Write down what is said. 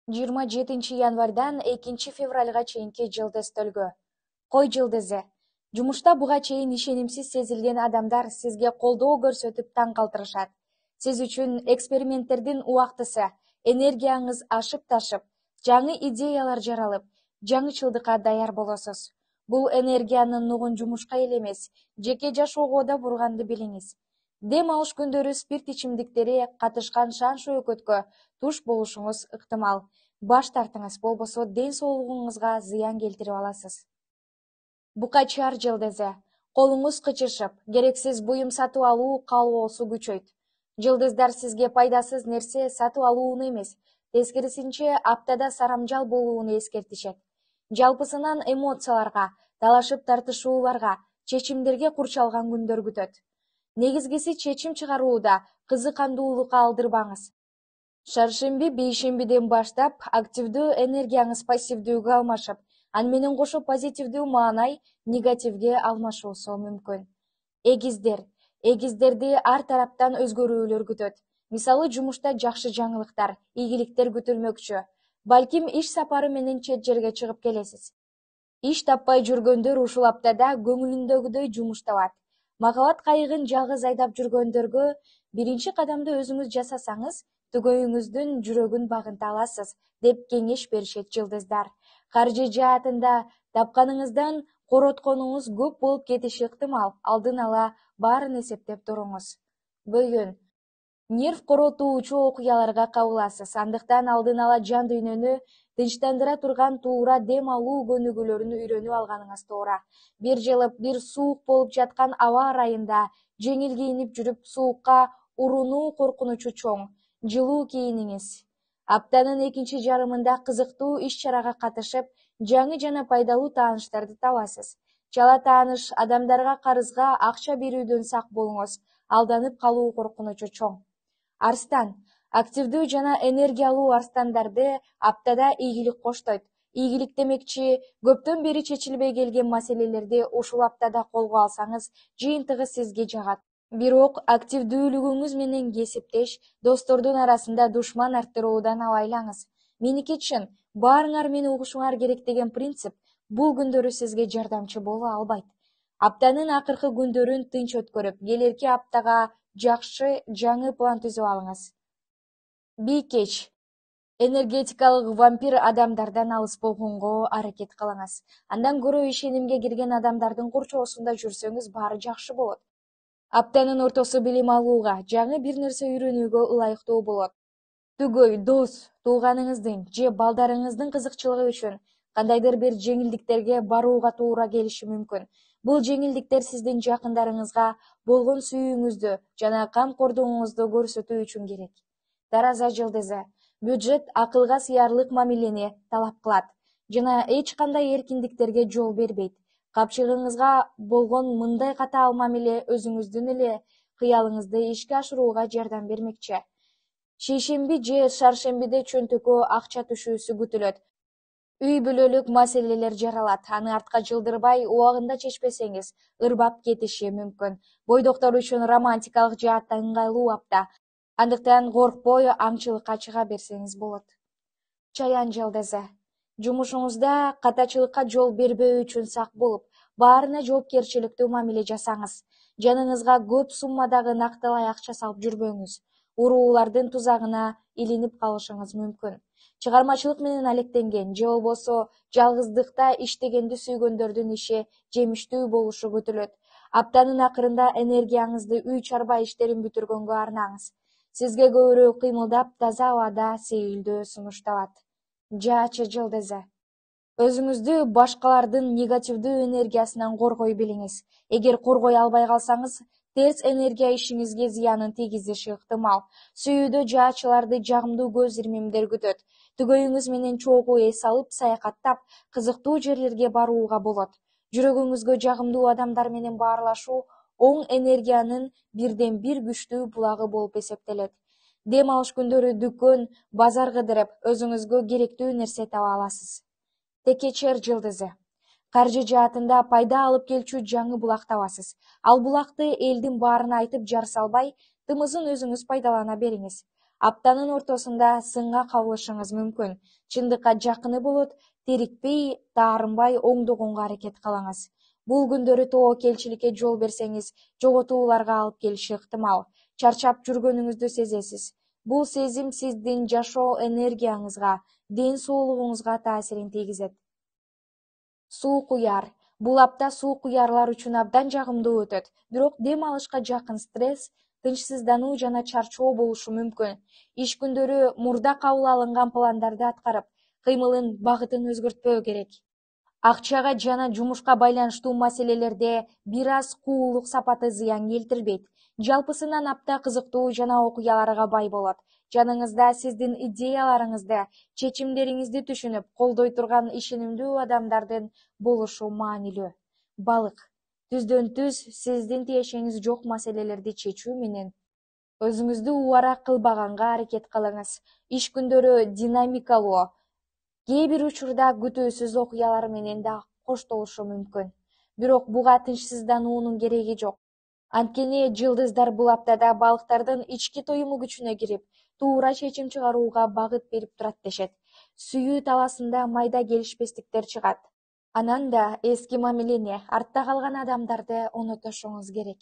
27 январдан 2 февралга чейинки жылдызтөлгө. Кой жылдызы. Жумушта буга чейин ишенимсиз сезилген адамдар сизге колдоо көрсөтүп таң калтырышат. Сиз үчүн эксперименттердин убактысы, энергияңыз ашып-ташып, жаңы идеялар жаралып, жаңычылдыкка даяр болосуз. Бул энергиянын нугун жумушка эле эмес, жеке жашоого да бурганды билиңиз. Дем алыш күндөрү спирт ичимдиктери катышкан шан-шөкөткө туш болушуңуз ыктымал. Баш тартыңыз, болбосо ден соолугуңузга зыян келтирип аласыз. Букачар жылдызы. Колуңуз кычышып, керексиз буюм сатып алуу каалоосу күчөйт. Жылдыздар сизге пайдасыз нерсе сатып алууну эмес, тескерисинче аптада сарамжал болууну эскертишет. Жалпысынан эмоцияларга, талашып тартышууларга, чечимдерге курчалган күндөр күтөт. Негизгиси чечим чыгарууда кызыкандуулукка алдырбаңыз. Шаршемби, бейшембиден баштап активдүү энергияңыз пассивдүүгө алмашып, аны менен кошо позитивдүү маанай негативге алмашуусу мүмкүн. Эгиздерди ар тараптан өзгөрүүлөр күтөт. Мисалы, жумушта жакшы жаңылыктар, ийгиликтер күтүлмөкчү. Балким иш сапары менен чет жерге чыгып келесиз. Иш таппай жүргөндөр ушул аптада көңүлүндөгүдөй жумуш табат. Махабат кайыгын жалгыз айдап жүргөндөргө биринчи кадамды өзүңүз жасасаңыз, түгөйүңүздүн жүрөгүн багынта аласыз, деп кеңеш беришет жылдыздар. Каржы жаатында тапканыңыздан коротконуңуз көп болуп кетиши ыктымал. Алдын ала баарын эсептеп туруңуз. Бөгөн. Нерв коротуучу окуяларга кабыласыз. Андыктан алдын ала жан дүйнөнү тынчтандыра турган туура дем алуу көнүгүүлөрүн үйрөнүп алганыңыз туура. Бир жылып, бир суук болуп жаткан аба ырайында жеңил кийинип жүрүп, суукка урунуу коркунучу чоң. Жылуу кийиниңиз. Аптанын экинчи жарымында кызыктуу иш-чарага катышып, жаңы жана пайдалуу тааныштарды табасыз. Чала тааныш адамдарга карызга акча берүүдөн сак болуңуз. Алданып калуу коркунучу чоң. Арстан. Активдүү жана энергиялуу арстандарды аптада ийгилик коштойт. Ийгилик демекчи, көптөн бери чечилбей келген маселелерди ушул аптада колго алсаңыз, жыйынтыгы сизге жагат. Бирок активдүүлүгүңүз менен кесиптеш, достордун арасында душман арттыруудан абайлаңыз. Меники чын, баарыңар мени угушуңар керек деген принцип бул күндөрү сизге жардамчы боло албайт. Аптанын акыркы күндөрүн тынч өткөрүп, келерки аптага жакшы жаңы план түзүп алыңыз. Бийкеч. Энергетикалык вампир адамдардан алыс болгонго аракет кылыңыз. Андан көрө ишенимге кирген адамдардын курчоосунда жүрсөңүз баары жакшы болот. Аптанын ортосу билим алууга, жаңы бир нерсе үйрөнүүгө ылайыктуу болот. Түгөй, дос, тууганыңыздын же балдарыңыздын кызыкчылыгы үчүн кандайдыр бир жеңилдиктерге барууга туура келиши мүмкүн. Бул жеңилдиктер сиздин жакындарыңызга болгон сүйүүңүздү жана камкордугуңузду көрсөтүү үчүн керек. Тараза жылдызы. Бюджет акылга сыярлык мамилени талап кылат жана эч кандай эркиндиктерге жол бербейт. Капчыгыңызга болгон мындай катаал мамиле өзүңүздүн эле кыялыңызды ишке ашырууга жардам бермекчи. Шейшемби же шаршембиде чөнтөккө акча түшүүсү күтүлөт. Үй бүлөлүк маселелер жаралат. Аны артка жылдырбай, убагында чечпесеңиз, ырбап кетиши мүмкүн. Бойдоктор үчүн романтикалык жаатта ыңгайлуу апта. Андыктан коркпой аңчылыкка чыга берсеңиз болот. Чаян жылдызы. Жумушуңузда катачылыкка жол бербөө үчүн сак болуп, баарына жоопкерчиликтүү мамиле жасаңыз. Жаныңызга көп суммадагы нактылай акча салып жүрбөңүз. Уруулардын тузагына илинип калышыңыз мүмкүн. Чыгармачылык менен алектенген же болбосо жалгыздыкта иштегенди сүйгөндөрдүн иши жемиштүү болушу күтүлөт. Аптанын акырында энергияңызды үй чарба иштерин бүтүргөнгө арнаңыз. Сизге көбүрөөк кыймылдап, таза абада сейилдөө сунушталат. Жаачы жылдызы. Өзүңүздү башкалардын негативдүү энергиясынан коргой билиңиз. Эгер коргой албай калсаңыз, терс энергия ишиңизге зыянын тийгизиши ыктымал. Сүйүүдө жаачыларды жагымдуу көз ирмемдер күтөт. Түгөйүңүз менен чогуу эс алып, саякаттап, кызыктуу жерлерге барууга болот. Жүрөгүңүзгө жагымдуу адамдар менен баарлашуу оң энергиянын бирден бир күчтүү булагы болуп эсептелет. Дем алыш күндөрү дүкөн, базар кыдырып, өзүңүзгө керектүү нерсе таба аласыз. Текечер жылдызы. Каржы жаатында пайда алып келчү жаңы булак табасыз. Ал булакты элдин баарына айтып жар салбай, тымызын өзүңүз пайдалана бериңиз. Аптанын ортосунда сынга кабылышыңыз мүмкүн. Чындыкка жакыны болот, терикпей, таарынбай оңдогонго аракет кылыңыз. Бул күндөрү тобокелчиликке жол берсеңиз, жоготууларга алып келиши ыктымал. Чарчап жүргөнүңүздү сезесиз. Бул сезим сиздин жашоо энергияңызга, ден соолугуңузга таасирин тийгизет. Суук уяр. Бул апта суук уярлар үчүн абдан жагымдуу өтөт. Бирок дем алышка жакын стресс, тынчсыздануу жана чарчоо болушу мүмкүн. Иш күндөрү мурда кабыл алынган пландарды аткарып, кыймылын багытын өзгөртпөө керек. Акчага жана жумушка байланыштуу маселелерде бир аз куулук сапаты зыян келтирбейт. Жалпысынан апта кызыктуу жана окуяларга бай болот. Жаныңызда сиздин идеяларыңызды, чечимдериңизди түшүнүп, колдой турган ишенимдүү адамдардын болушу маанилүү. Балык. Түздөн түз сиздин тиешеңиз жок маселелерди чечүү менен өзүңүздү убара кылбаганга аракет кылыңыз. Иш күндөрү динамикалуу, кээ бир учурда күтүүсүз окуялар менен да коштолушу мүмкүн. Бирок буга тынчсыздануунун кереги жок. Анткени жылдыздар бул аптада балыктардын ички тоюму күчүнө кирип, туура чечим чыгарууга багыт берип турат дешет. Сүйүү талаасында майда келишпестиктер чыгат. Анан да эски мамилени, артта калган адамдарды унутушуңуз керек.